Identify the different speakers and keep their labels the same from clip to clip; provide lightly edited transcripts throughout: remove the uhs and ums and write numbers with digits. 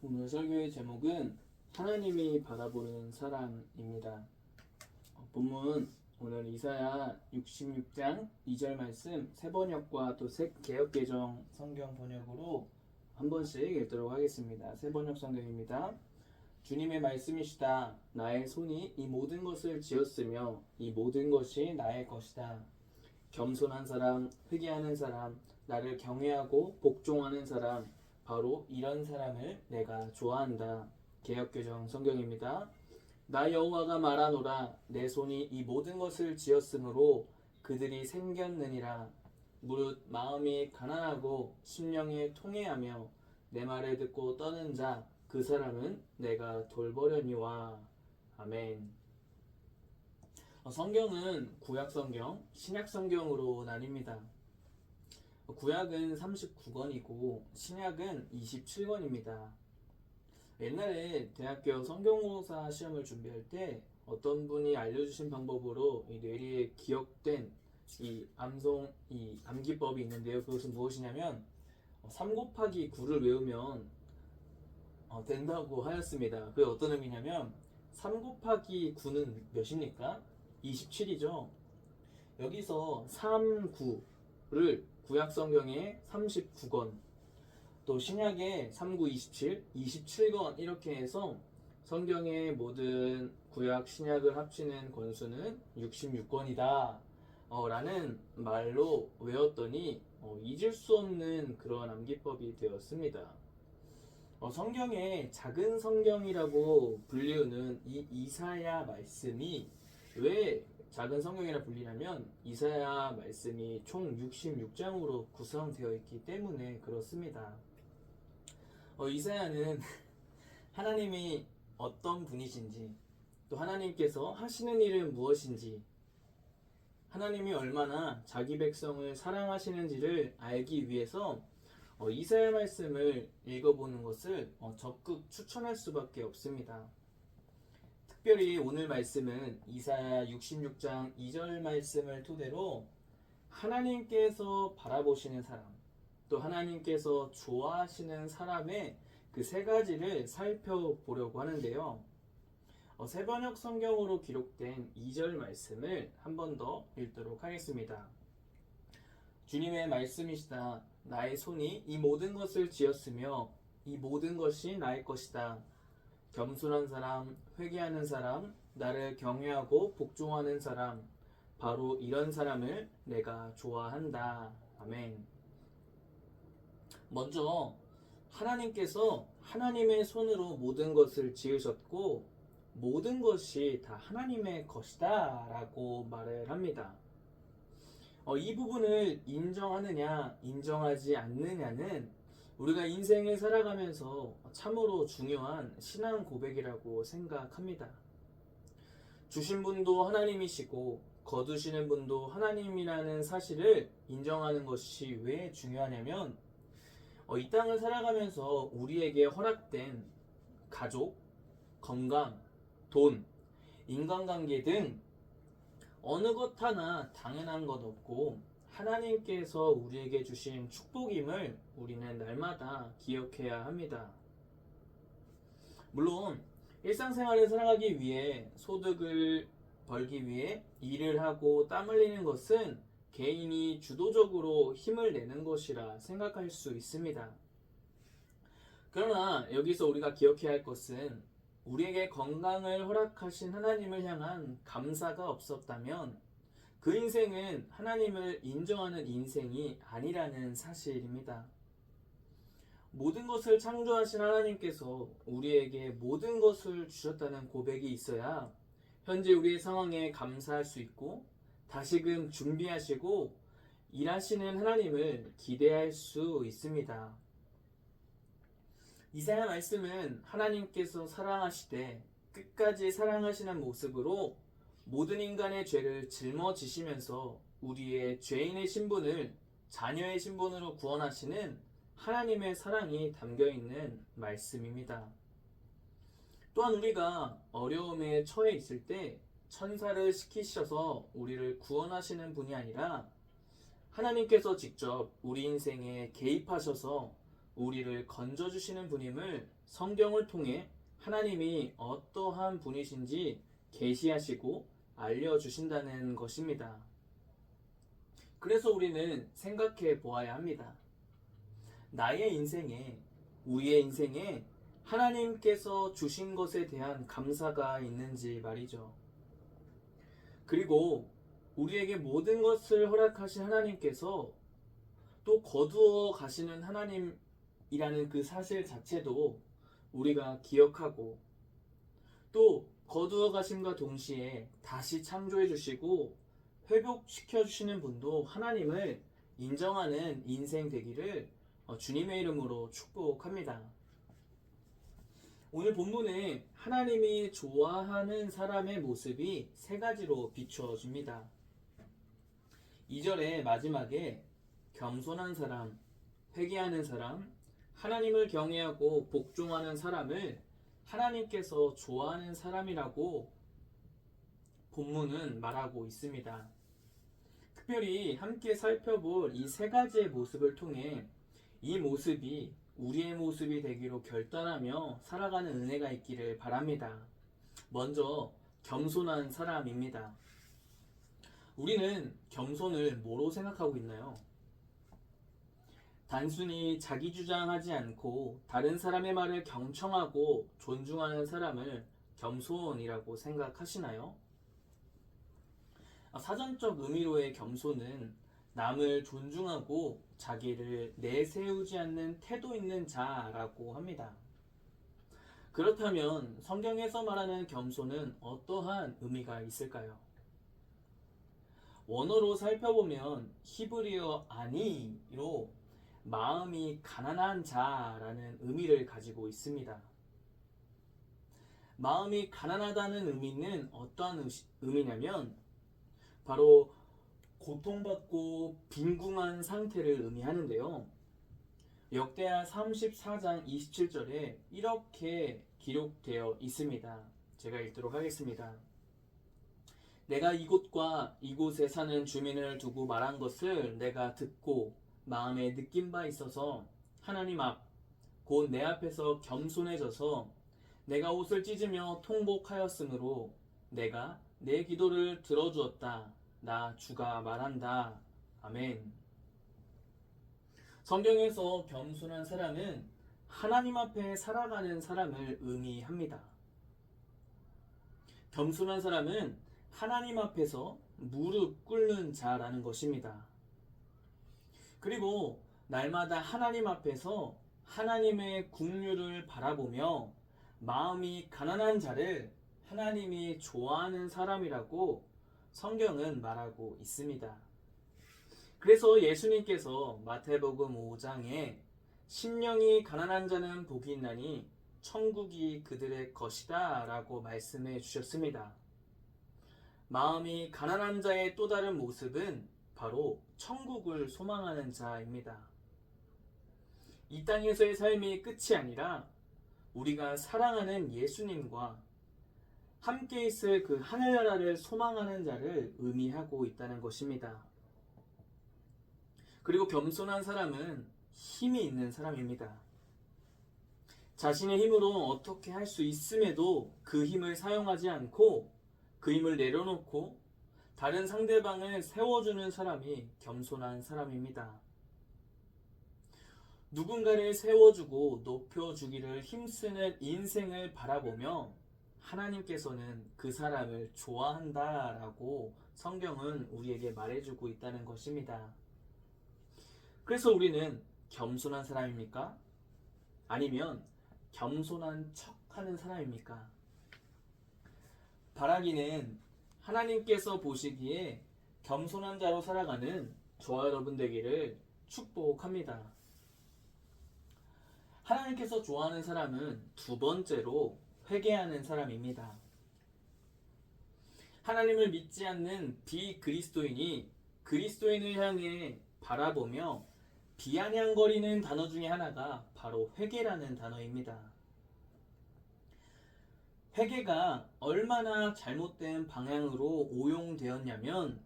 Speaker 1: 오늘 설교의 제목은 하나님이 바라보는 사람입니다. 본문 오늘 이사야 66장 2절 말씀 새번역과 또 개역개정 성경 번역으로 한 번씩 읽도록 하겠습니다. 새번역 성경입니다. 주님의 말씀이시다. 나의 손이 이 모든 것을 지었으며 이 모든 것이 나의 것이다. 겸손한 사람, 회개하는 사람, 나를 경외하고 복종하는 사람, 바로 이런 사람을 내가 좋아한다. 개역개정 성경입니다. 나 여호와가 말하노라. 내 손이 이 모든 것을 지었으므로 그들이 생겼느니라. 무릇 마음이 가난하고 심령이 통회하며 내 말을 듣고 떠는 자, 그 사람은 내가 돌보려니와. 아멘. 성경은 구약성경, 신약성경으로 나뉩니다. 구약은 39권이고 신약은 27권입니다. 옛날에 대학교 성경고사 시험을 준비할 때 어떤 분이 알려주신 방법으로 이 뇌리에 기억된 이 암기법이 있는데요. 그것은 무엇이냐면 3 곱하기 9를 외우면 된다고 하였습니다. 그게 어떤 의미냐면 3 곱하기 9는 몇입니까? 27이죠. 여기서 3, 9를 구약성경의 39권, 또 신약의 3, 9, 27, 27권 이렇게 해서 성경의 모든 구약, 신약을 합치는 권수는 66권이다 라는 말로 외웠더니 잊을 수 없는 그런 암기법이 되었습니다. 성경의 작은 성경이라고 불리우는 이 이사야 말씀이 왜 작은 성경이라 불리냐면 이사야 말씀이 총 66장으로 구성되어 있기 때문에 그렇습니다. 이사야는 하나님이 어떤 분이신지, 또 하나님께서 하시는 일은 무엇인지, 하나님이 얼마나 자기 백성을 사랑하시는지를 알기 위해서 이사야 말씀을 읽어보는 것을 적극 추천할 수밖에 없습니다. 특별히 오늘 말씀은 이사야 66장 2절 말씀을 토대로 하나님께서 바라보시는 사람, 또 하나님께서 좋아하시는 사람의 그 세 가지를 살펴보려고 하는데요. 새번역 성경으로 기록된 2절 말씀을 한 번 더 읽도록 하겠습니다. 주님의 말씀이시다. 나의 손이 이 모든 것을 지었으며 이 모든 것이 나의 것이다. 겸손한 사람, 회개하는 사람, 나를 경외하고 복종하는 사람, 바로 이런 사람을 내가 좋아한다. 아멘. 먼저 하나님께서 하나님의 손으로 모든 것을 지으셨고 모든 것이 다 하나님의 것이다 라고 말을 합니다. 이 부분을 인정하느냐 인정하지 않느냐는 우리가 인생을 살아가면서 참으로 중요한 신앙 고백이라고 생각합니다. 주신 분도 하나님이시고 거두시는 분도 하나님이라는 사실을 인정하는 것이 왜 중요하냐면 이 땅을 살아가면서 우리에게 허락된 가족, 건강, 돈, 인간관계 등 어느 것 하나 당연한 것 없고 하나님께서 우리에게 주신 축복임을 우리는 날마다 기억해야 합니다. 물론 일상생활을 살아가기 위해 소득을 벌기 위해 일을 하고 땀 흘리는 것은 개인이 주도적으로 힘을 내는 것이라 생각할 수 있습니다. 그러나 여기서 우리가 기억해야 할 것은 우리에게 건강을 허락하신 하나님을 향한 감사가 없었다면 그 인생은 하나님을 인정하는 인생이 아니라는 사실입니다. 모든 것을 창조하신 하나님께서 우리에게 모든 것을 주셨다는 고백이 있어야 현재 우리의 상황에 감사할 수 있고 다시금 준비하시고 일하시는 하나님을 기대할 수 있습니다. 이사야 말씀은 하나님께서 사랑하시되 끝까지 사랑하시는 모습으로 모든 인간의 죄를 짊어지시면서 우리의 죄인의 신분을 자녀의 신분으로 구원하시는 하나님의 사랑이 담겨있는 말씀입니다. 또한 우리가 어려움에 처해 있을 때 천사를 시키셔서 우리를 구원하시는 분이 아니라 하나님께서 직접 우리 인생에 개입하셔서 우리를 건져주시는 분임을 성경을 통해 하나님이 어떠한 분이신지 계시하시고 알려주신다는 것입니다. 그래서 우리는 생각해 보아야 합니다. 나의 인생에, 우리의 인생에 하나님께서 주신 것에 대한 감사가 있는지 말이죠. 그리고 우리에게 모든 것을 허락하신 하나님께서 또 거두어 가시는 하나님이라는 그 사실 자체도 우리가 기억하고, 또 거두어 가심과 동시에 다시 창조해 주시고 회복시켜 주시는 분도 하나님을 인정하는 인생 되기를 주님의 이름으로 축복합니다. 오늘 본문에 하나님이 좋아하는 사람의 모습이 세 가지로 비추어집니다. 2절의 마지막에 겸손한 사람, 회개하는 사람, 하나님을 경외하고 복종하는 사람을 하나님께서 좋아하는 사람이라고 본문은 말하고 있습니다. 특별히 함께 살펴볼 이 세 가지의 모습을 통해 이 모습이 우리의 모습이 되기로 결단하며 살아가는 은혜가 있기를 바랍니다. 먼저 겸손한 사람입니다. 우리는 겸손을 뭐로 생각하고 있나요? 단순히 자기 주장하지 않고 다른 사람의 말을 경청하고 존중하는 사람을 겸손이라고 생각하시나요? 사전적 의미로의 겸손은 남을 존중하고 자기를 내세우지 않는 태도 있는 자라고 합니다. 그렇다면 성경에서 말하는 겸손은 어떠한 의미가 있을까요? 원어로 살펴보면 히브리어 아니로 마음이 가난한 자라는 의미를 가지고 있습니다. 마음이 가난하다는 의미는 어떠한 의미냐면 바로 고통받고 빈궁한 상태를 의미하는데요. 역대하 34장 27절에 이렇게 기록되어 있습니다. 제가 읽도록 하겠습니다. 내가 이곳과 이곳에 사는 주민을 두고 말한 것을 내가 듣고 마음에 느낀 바 있어서 하나님 앞, 곧 내 앞에서 겸손해져서 내가 옷을 찢으며 통곡하였으므로 내가 내 기도를 들어주었다. 나 주가 말한다. 아멘. 성경에서 겸손한 사람은 하나님 앞에 살아가는 사람을 의미합니다. 겸손한 사람은 하나님 앞에서 무릎 꿇는 자라는 것입니다. 그리고 날마다 하나님 앞에서 하나님의 긍휼을 바라보며 마음이 가난한 자를 하나님이 좋아하는 사람이라고 성경은 말하고 있습니다. 그래서 예수님께서 마태복음 5장에 심령이 가난한 자는 복이 있나니 천국이 그들의 것이다 라고 말씀해 주셨습니다. 마음이 가난한 자의 또 다른 모습은 바로 천국을 소망하는 자입니다. 이 땅에서의 삶이 끝이 아니라 우리가 사랑하는 예수님과 함께 있을 그 하늘나라를 소망하는 자를 의미하고 있다는 것입니다. 그리고 겸손한 사람은 힘이 있는 사람입니다. 자신의 힘으로 어떻게 할 수 있음에도 그 힘을 사용하지 않고 그 힘을 내려놓고 다른 상대방을 세워주는 사람이 겸손한 사람입니다. 누군가를 세워주고 높여주기를 힘쓰는 인생을 바라보며 하나님께서는 그 사람을 좋아한다라고 성경은 우리에게 말해주고 있다는 것입니다. 그래서 우리는 겸손한 사람입니까? 아니면 겸손한 척하는 사람입니까? 바라기는 하나님께서 보시기에 겸손한 자로 살아가는 저와 여러분 되기를 축복합니다. 하나님께서 좋아하는 사람은 두 번째로 회개하는 사람입니다. 하나님을 믿지 않는 비그리스도인이 그리스도인을 향해 바라보며 비아냥거리는 단어 중에 하나가 바로 회개라는 단어입니다. 회개가 얼마나 잘못된 방향으로 오용되었냐면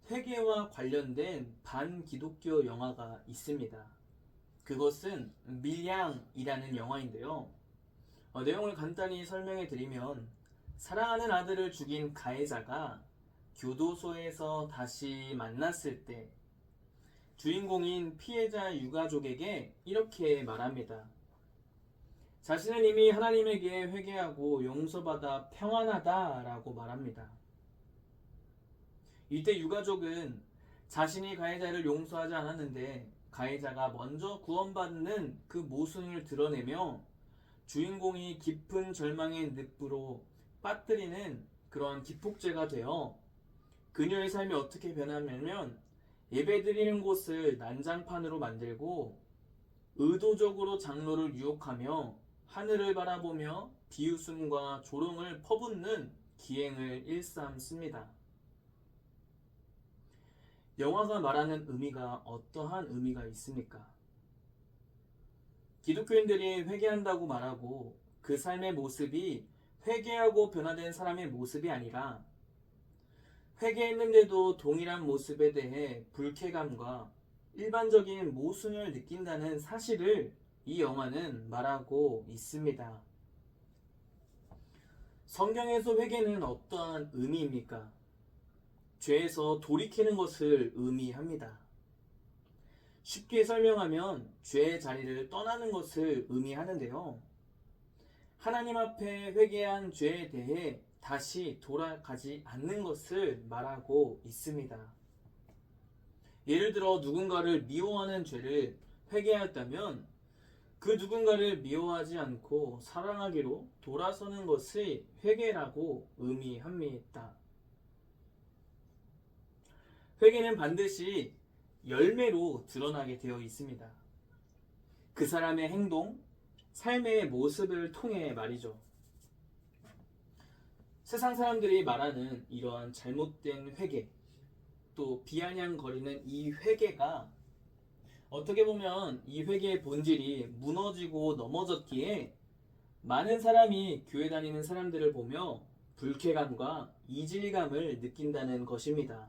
Speaker 1: 회개와 관련된 반기독교 영화가 있습니다. 그것은 밀양이라는 영화인데요. 내용을 간단히 설명해 드리면 사랑하는 아들을 죽인 가해자가 교도소에서 다시 만났을 때 주인공인 피해자 유가족에게 이렇게 말합니다. 자신은 이미 하나님에게 회개하고 용서받아 평안하다라고 말합니다. 이때 유가족은 자신이 가해자를 용서하지 않았는데 가해자가 먼저 구원받는 그 모순을 드러내며 주인공이 깊은 절망의 늪으로 빠뜨리는 그런 기폭제가 되어 그녀의 삶이 어떻게 변하냐면 예배드리는 곳을 난장판으로 만들고 의도적으로 장로를 유혹하며 하늘을 바라보며 비웃음과 조롱을 퍼붓는 기행을 일삼습니다. 영화가 말하는 의미가 어떠한 의미가 있습니까? 기독교인들이 회개한다고 말하고 그 삶의 모습이 회개하고 변화된 사람의 모습이 아니라 회개했는데도 동일한 모습에 대해 불쾌감과 일반적인 모순을 느낀다는 사실을 이 영화는 말하고 있습니다. 성경에서 회개는 어떠한 의미입니까? 죄에서 돌이키는 것을 의미합니다. 쉽게 설명하면 죄의 자리를 떠나는 것을 의미하는데요. 하나님 앞에 회개한 죄에 대해 다시 돌아가지 않는 것을 말하고 있습니다. 예를 들어 누군가를 미워하는 죄를 회개하였다면 그 누군가를 미워하지 않고 사랑하기로 돌아서는 것이 회개라고 의미합니다. 회개는 반드시 열매로 드러나게 되어 있습니다. 그 사람의 행동, 삶의 모습을 통해 말이죠. 세상 사람들이 말하는 이러한 잘못된 회개, 또 비아냥거리는 이 회개가 어떻게 보면 이 회개의 본질이 무너지고 넘어졌기에 많은 사람이 교회 다니는 사람들을 보며 불쾌감과 이질감을 느낀다는 것입니다.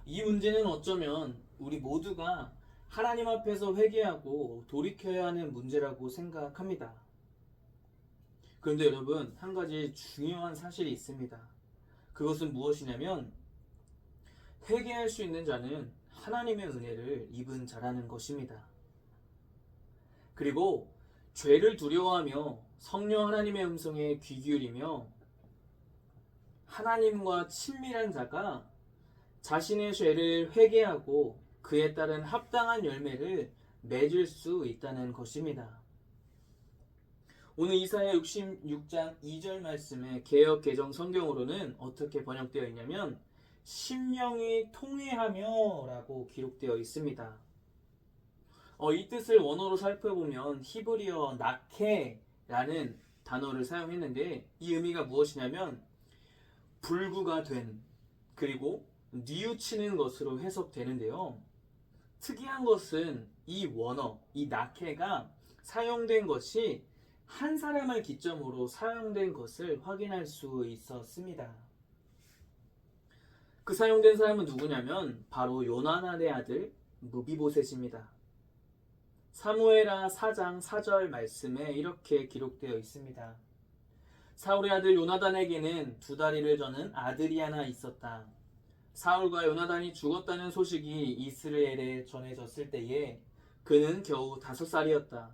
Speaker 1: 이 문제는 어쩌면 우리 모두가 하나님 앞에서 회개하고 돌이켜야 하는 문제라고 생각합니다. 그런데 여러분, 한 가지 중요한 사실이 있습니다. 그것은 무엇이냐면 회개할 수 있는 자는 하나님의 은혜를 입은 자라는 것입니다. 그리고 죄를 두려워하며 성령 하나님의 음성에 귀 기울이며 하나님과 친밀한 자가 자신의 죄를 회개하고 그에 따른 합당한 열매를 맺을 수 있다는 것입니다. 오늘 이사야 66장 2절 말씀의 개역 개정 성경으로는 어떻게 번역되어 있냐면 심령이 통회하며 라고 기록되어 있습니다. 이 뜻을 원어로 살펴보면 히브리어 나케라는 단어를 사용했는데 이 의미가 무엇이냐면 불구가 된, 그리고 뉘우치는 것으로 해석되는데요. 특이한 것은 이 원어, 이 나케가 사용된 것이 한 사람을 기점으로 사용된 것을 확인할 수 있었습니다. 그 사용된 사람은 누구냐면 바로 요나단의 아들 무비보셋입니다. 사무엘하 4장 4절 말씀에 이렇게 기록되어 있습니다. 사울의 아들 요나단에게는 두 다리를 저는 아들이 하나 있었다. 사울과 요나단이 죽었다는 소식이 이스라엘에 전해졌을 때에 그는 겨우 5살이었다.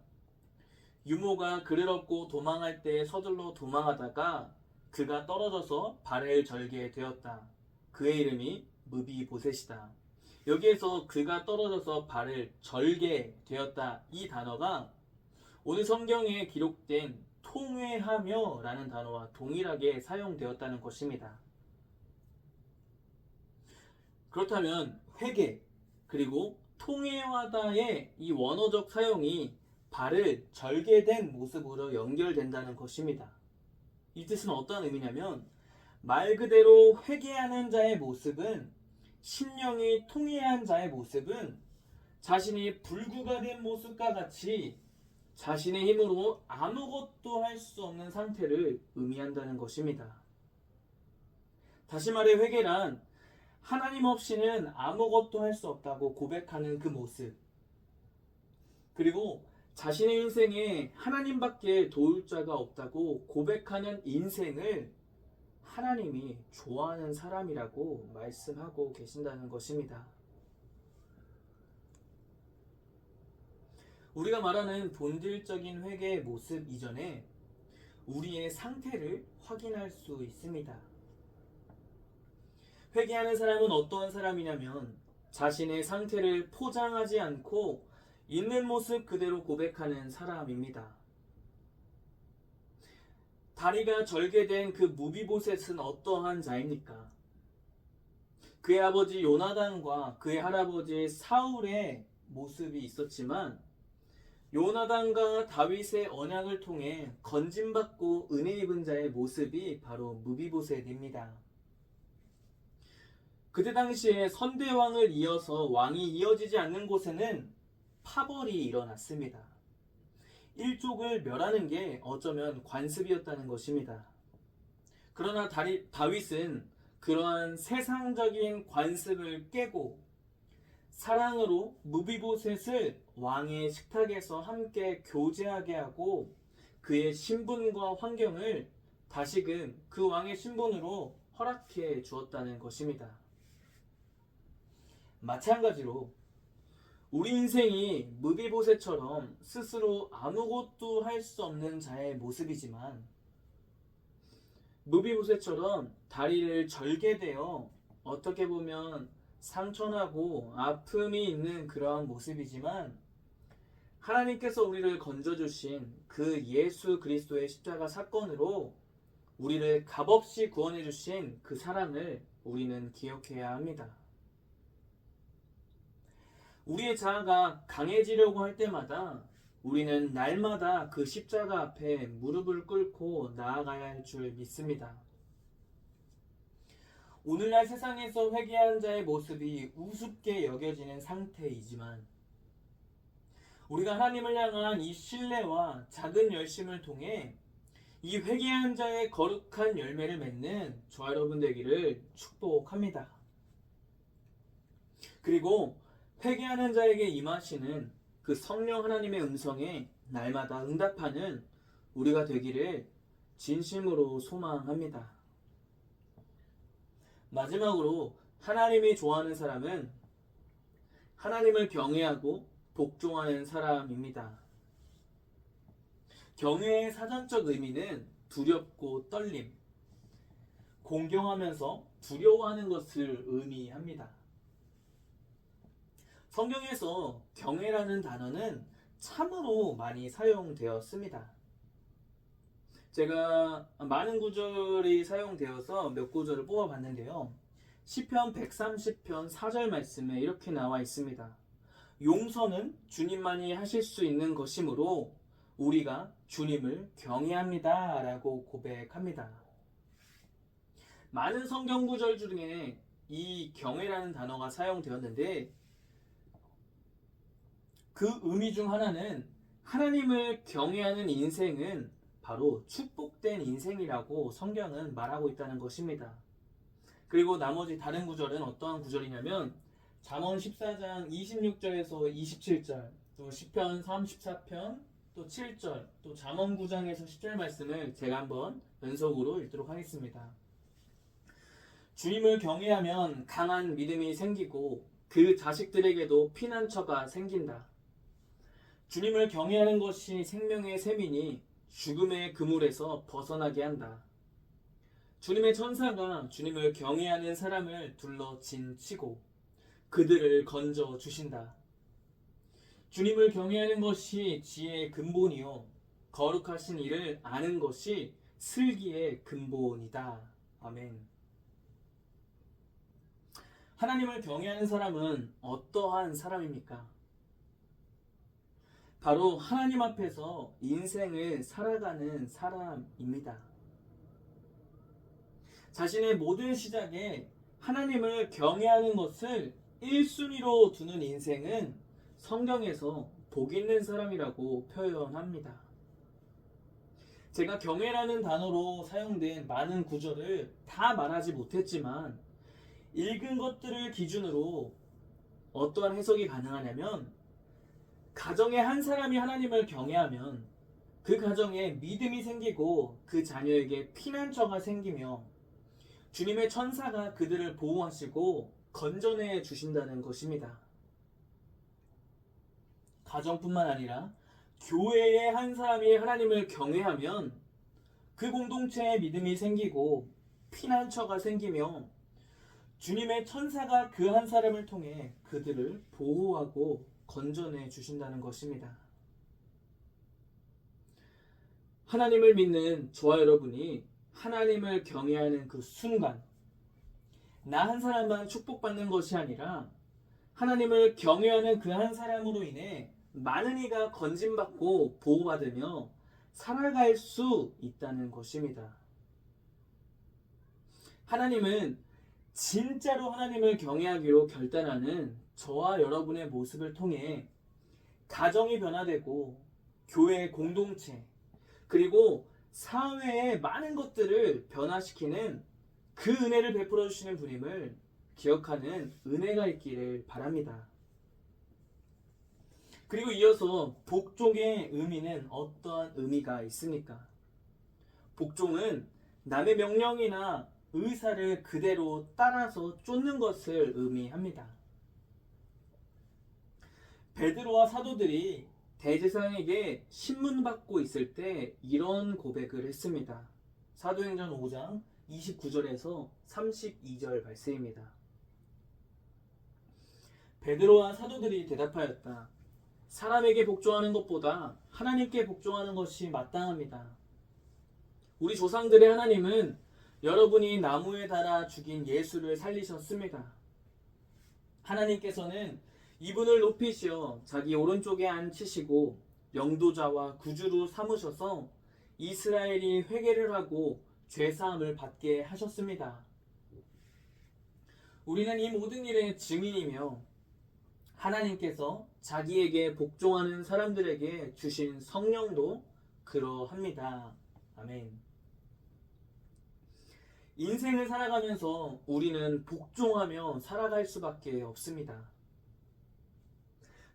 Speaker 1: 유모가 그를 업고 도망할 때 서둘러 도망하다가 그가 떨어져서 발을 절게 되었다. 그의 이름이 무비보셋이다. 여기에서 그가 떨어져서 발을 절게 되었다. 이 단어가 오늘 성경에 기록된 통회하며 라는 단어와 동일하게 사용되었다는 것입니다. 그렇다면 회개 그리고 통회하다의 이 원어적 사용이 발을 절게 된 모습으로 연결된다는 것입니다. 이 뜻은 어떤 의미냐면 말 그대로 회개하는 자의 모습은 심령이 통회한 자의 모습은 자신이 불구가 된 모습과 같이 자신의 힘으로 아무것도 할 수 없는 상태를 의미한다는 것입니다. 다시 말해 회개란 하나님 없이는 아무것도 할 수 없다고 고백하는 그 모습, 그리고 자신의 인생에 하나님밖에 도울 자가 없다고 고백하는 인생을 하나님이 좋아하는 사람이라고 말씀하고 계신다는 것입니다. 우리가 말하는 본질적인 회개의 모습 이전에 우리의 상태를 확인할 수 있습니다. 회개하는 사람은 어떠한 사람이냐면 자신의 상태를 포장하지 않고 있는 모습 그대로 고백하는 사람입니다. 다리가 절개된 그 무비보셋은 어떠한 자입니까? 그의 아버지 요나단과 그의 할아버지 사울의 모습이 있었지만 요나단과 다윗의 언약을 통해 건짐받고 은혜 입은 자의 모습이 바로 무비보셋입니다. 그때 당시에 선대왕을 이어서 왕이 이어지지 않는 곳에는 파벌이 일어났습니다. 일족을 멸하는 게 어쩌면 관습이었다는 것입니다. 그러나 다윗은 그러한 세상적인 관습을 깨고 사랑으로 무비보셋을 왕의 식탁에서 함께 교제하게 하고 그의 신분과 환경을 다시금 그 왕의 신분으로 허락해 주었다는 것입니다. 마찬가지로 우리 인생이 무비보셋처럼 스스로 아무것도 할 수 없는 자의 모습이지만 무비보셋처럼 다리를 절개되어 어떻게 보면 상처나고 아픔이 있는 그러한 모습이지만 하나님께서 우리를 건져주신 그 예수 그리스도의 십자가 사건으로 우리를 값없이 구원해 주신 그 사랑을 우리는 기억해야 합니다. 우리의 자아가 강해지려고 할 때마다 우리는 날마다 그 십자가 앞에 무릎을 꿇고 나아가야 할 줄 믿습니다. 오늘날 세상에서 회개하는 자의 모습이 우습게 여겨지는 상태이지만 우리가 하나님을 향한 이 신뢰와 작은 열심을 통해 이 회개하는 자의 거룩한 열매를 맺는 저와 여러분 되기를 축복합니다. 그리고 회개하는 자에게 임하시는 그 성령 하나님의 음성에 날마다 응답하는 우리가 되기를 진심으로 소망합니다. 마지막으로 하나님이 좋아하는 사람은 하나님을 경외하고 복종하는 사람입니다. 경외의 사전적 의미는 두렵고 떨림, 공경하면서 두려워하는 것을 의미합니다. 성경에서 경외라는 단어는 참으로 많이 사용되었습니다. 제가 많은 구절이 사용되어서 몇 구절을 뽑아봤는데요. 시편 130편 4절 말씀에 이렇게 나와 있습니다. 용서는 주님만이 하실 수 있는 것이므로 우리가 주님을 경외합니다 라고 고백합니다. 많은 성경 구절 중에 이 경외라는 단어가 사용되었는데 그 의미 중 하나는 하나님을 경외하는 인생은 바로 축복된 인생이라고 성경은 말하고 있다는 것입니다. 그리고 나머지 다른 구절은 어떠한 구절이냐면 잠언 14장 26절에서 27절, 또 시편 34편, 또 7절, 또 잠언 9장에서 10절 말씀을 제가 한번 연속으로 읽도록 하겠습니다. 주님을 경외하면 강한 믿음이 생기고 그 자식들에게도 피난처가 생긴다. 주님을 경외하는 것이 생명의 셈이니 죽음의 그물에서 벗어나게 한다. 주님의 천사가 주님을 경외하는 사람을 둘러 진치고 그들을 건져 주신다. 주님을 경외하는 것이 지혜의 근본이요 거룩하신 이를 아는 것이 슬기의 근본이다. 아멘. 하나님을 경외하는 사람은 어떠한 사람입니까? 바로 하나님 앞에서 인생을 살아가는 사람입니다. 자신의 모든 시작에 하나님을 경외하는 것을 1순위로 두는 인생은 성경에서 복 있는 사람이라고 표현합니다. 제가 경외라는 단어로 사용된 많은 구절을 다 말하지 못했지만 읽은 것들을 기준으로 어떠한 해석이 가능하냐면 가정의 한 사람이 하나님을 경외하면 그 가정에 믿음이 생기고 그 자녀에게 피난처가 생기며 주님의 천사가 그들을 보호하시고 건져내 주신다는 것입니다. 가정뿐만 아니라 교회의 한 사람이 하나님을 경외하면 그 공동체에 믿음이 생기고 피난처가 생기며 주님의 천사가 그 한 사람을 통해 그들을 보호하고 건져내 주신다는 것입니다. 하나님을 믿는 저와 여러분이 하나님을 경외하는 그 순간, 나 한 사람만 축복받는 것이 아니라 하나님을 경외하는 그 한 사람으로 인해 많은 이가 건짐받고 보호받으며 살아갈 수 있다는 것입니다. 하나님은 진짜로 하나님을 경외하기로 결단하는 저와 여러분의 모습을 통해 가정이 변화되고 교회 공동체 그리고 사회의 많은 것들을 변화시키는 그 은혜를 베풀어 주시는 분임을 기억하는 은혜가 있기를 바랍니다. 그리고 이어서 복종의 의미는 어떠한 의미가 있습니까? 복종은 남의 명령이나 의사를 그대로 따라서 쫓는 것을 의미합니다. 베드로와 사도들이 대제사장에게 신문받고 있을 때 이런 고백을 했습니다. 사도행전 5장 29절에서 32절 말씀입니다. 베드로와 사도들이 대답하였다. 사람에게 복종하는 것보다 하나님께 복종하는 것이 마땅합니다. 우리 조상들의 하나님은 여러분이 나무에 달아 죽인 예수를 살리셨습니다. 하나님께서는 이분을 높이시어 자기 오른쪽에 앉히시고 영도자와 구주로 삼으셔서 이스라엘이 회개를 하고 죄사함을 받게 하셨습니다. 우리는 이 모든 일의 증인이며 하나님께서 자기에게 복종하는 사람들에게 주신 성령도 그러합니다. 아멘. 인생을 살아가면서 우리는 복종하며 살아갈 수밖에 없습니다.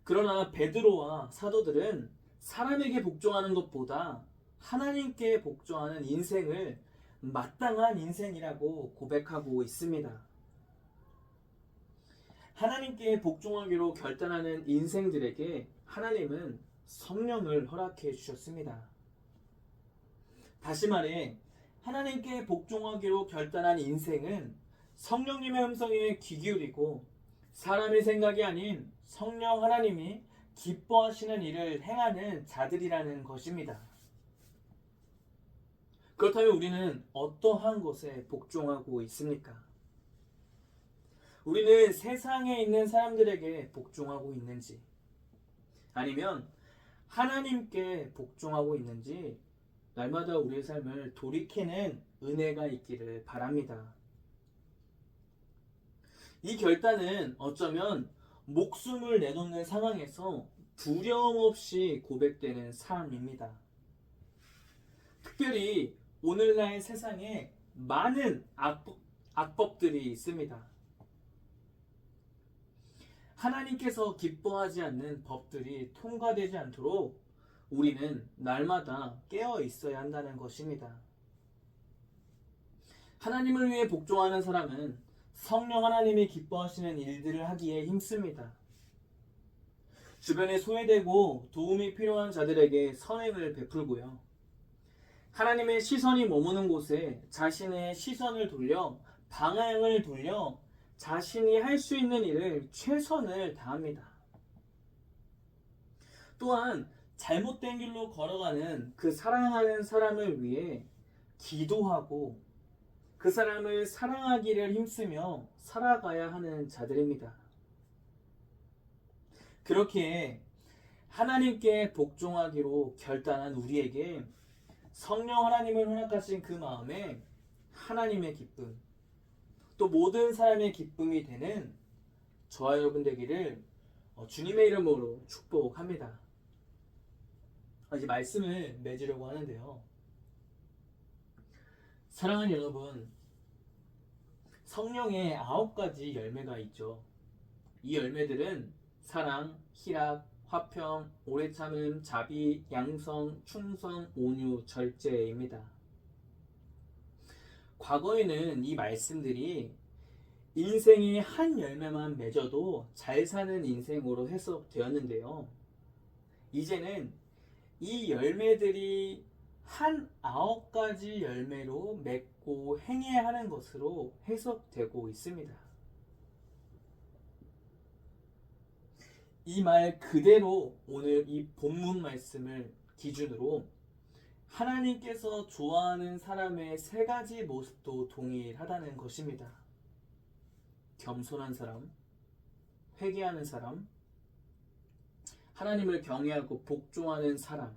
Speaker 1: 그러나 베드로와 사도들은 사람에게 복종하는 것보다 하나님께 복종하는 인생을 마땅한 인생이라고 고백하고 있습니다. 하나님께 복종하기로 결단하는 인생들에게 하나님은 성령을 허락해 주셨습니다. 다시 말해 하나님께 복종하기로 결단한 인생은 성령님의 음성에 귀 기울이고 사람의 생각이 아닌 성령 하나님이 기뻐하시는 일을 행하는 자들이라는 것입니다. 그렇다면 우리는 어떠한 것에 복종하고 있습니까? 우리는 세상에 있는 사람들에게 복종하고 있는지 아니면 하나님께 복종하고 있는지 날마다 우리의 삶을 돌이키는 은혜가 있기를 바랍니다. 이 결단은 어쩌면 목숨을 내놓는 상황에서 두려움 없이 고백되는 삶입니다. 특별히 오늘날 세상에 많은 악법들이 있습니다. 하나님께서 기뻐하지 않는 법들이 통과되지 않도록 우리는 날마다 깨어 있어야 한다는 것입니다. 하나님을 위해 복종하는 사람은 성령 하나님이 기뻐하시는 일들을 하기에 힘씁니다. 주변에 소외되고 도움이 필요한 자들에게 선행을 베풀고요. 하나님의 시선이 머무는 곳에 자신의 시선을 돌려 방향을 돌려 자신이 할 수 있는 일을 최선을 다합니다. 또한 잘못된 길로 걸어가는 그 사랑하는 사람을 위해 기도하고 그 사람을 사랑하기를 힘쓰며 살아가야 하는 자들입니다. 그렇게 하나님께 복종하기로 결단한 우리에게 성령 하나님을 허락하신 그 마음에 하나님의 기쁨, 또 모든 사람의 기쁨이 되는 저와 여러분 되기를 주님의 이름으로 축복합니다. 이제 말씀을 맺으려고 하는데요. 사랑하는 여러분, 성령의 9가지 열매가 있죠. 이 열매들은 사랑, 희락, 화평, 오래 참음, 자비, 양성, 충성, 온유, 절제입니다. 과거에는 이 말씀들이 인생의 한 열매만 맺어도 잘 사는 인생으로 해석되었는데요. 이제는 이 열매들이 한 9가지 열매로 맺고 행해야 하는 것으로 해석되고 있습니다. 이 말 그대로 오늘 이 본문 말씀을 기준으로 하나님께서 좋아하는 사람의 3가지 모습도 동일하다는 것입니다. 겸손한 사람, 회개하는 사람, 하나님을 경외하고 복종하는 사람.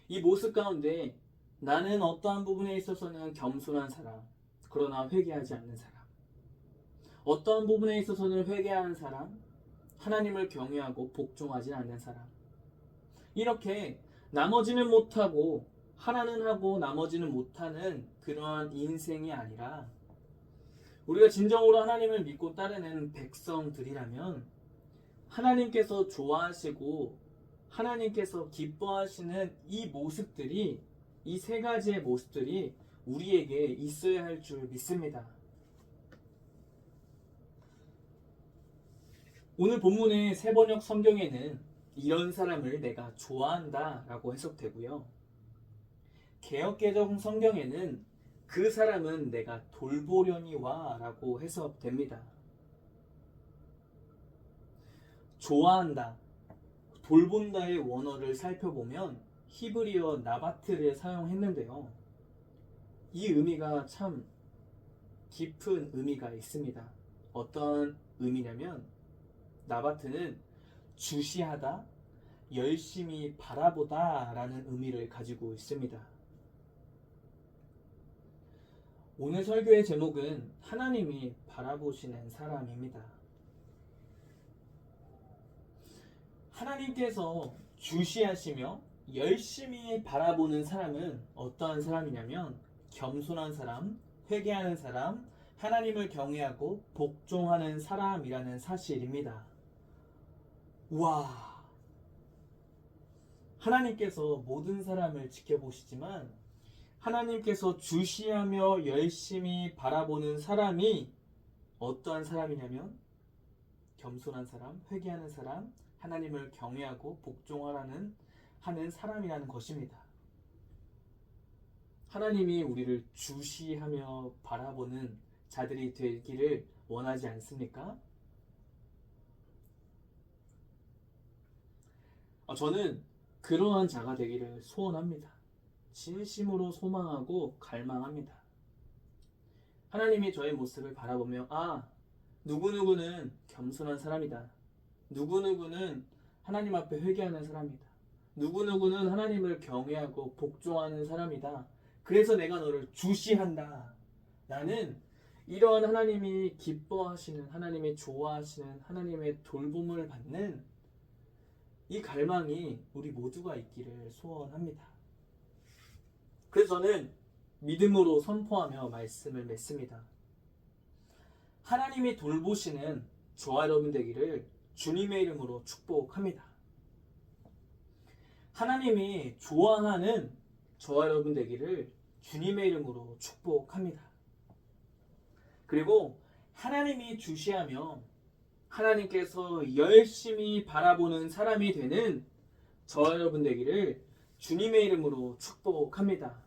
Speaker 1: 이 모습 가운데 나는 어떠한 부분에 있어서는 겸손한 사람, 그러나 회개하지 않는 사람. 어떠한 부분에 있어서는 회개하는 사람, 하나님을 경외하고 복종하지 않는 사람. 이렇게 나머지는 못하고 하나는 하고 나머지는 못하는 그러한 인생이 아니라 우리가 진정으로 하나님을 믿고 따르는 백성들이라면 하나님께서 좋아하시고 하나님께서 기뻐하시는 이 모습들이, 이 3가지의 모습들이 우리에게 있어야 할 줄 믿습니다. 오늘 본문의 세번역 성경에는 이런 사람을 내가 좋아한다 라고 해석되고요. 개역개정 성경에는 그 사람은 내가 돌보려니와 라고 해석됩니다. 좋아한다, 돌본다의 원어를 살펴보면 히브리어 나바트를 사용했는데요. 이 의미가 참 깊은 의미가 있습니다. 어떤 의미냐면 나바트는 주시하다, 열심히 바라보다 라는 의미를 가지고 있습니다. 오늘 설교의 제목은 하나님이 바라보시는 사람입니다. 하나님께서 주시하시며 열심히 바라보는 사람은 어떠한 사람이냐면 겸손한 사람, 회개하는 사람, 하나님을 경외하고 복종하는 사람이라는 사실입니다. 와, 하나님께서 모든 사람을 지켜보시지만 하나님께서 주시하며 열심히 바라보는 사람이 어떠한 사람이냐면 겸손한 사람, 회개하는 사람, 하나님을 경외하고 복종하는 사람이라는 것입니다. 하나님이 우리를 주시하며 바라보는 자들이 되기를 원하지 않습니까? 저는 그러한 자가 되기를 소원합니다. 진심으로 소망하고 갈망합니다. 하나님이 저의 모습을 바라보며 누구누구는 겸손한 사람이다. 누구누구는 하나님 앞에 회개하는 사람이다. 누구누구는 하나님을 경외하고 복종하는 사람이다. 그래서 내가 너를 주시한다. 나는 이러한 하나님이 기뻐하시는, 하나님이 좋아하시는, 하나님의 돌봄을 받는 이 갈망이 우리 모두가 있기를 소원합니다. 그래서 저는 믿음으로 선포하며 말씀을 맺습니다. 하나님이 돌보시는 저와 여러분 되기를 주님의 이름으로 축복합니다. 하나님이 좋아하는 저와 여러분 되기를 주님의 이름으로 축복합니다. 그리고 하나님이 주시하며 하나님께서 열심히 바라보는 사람이 되는 저와 여러분 되기를 주님의 이름으로 축복합니다.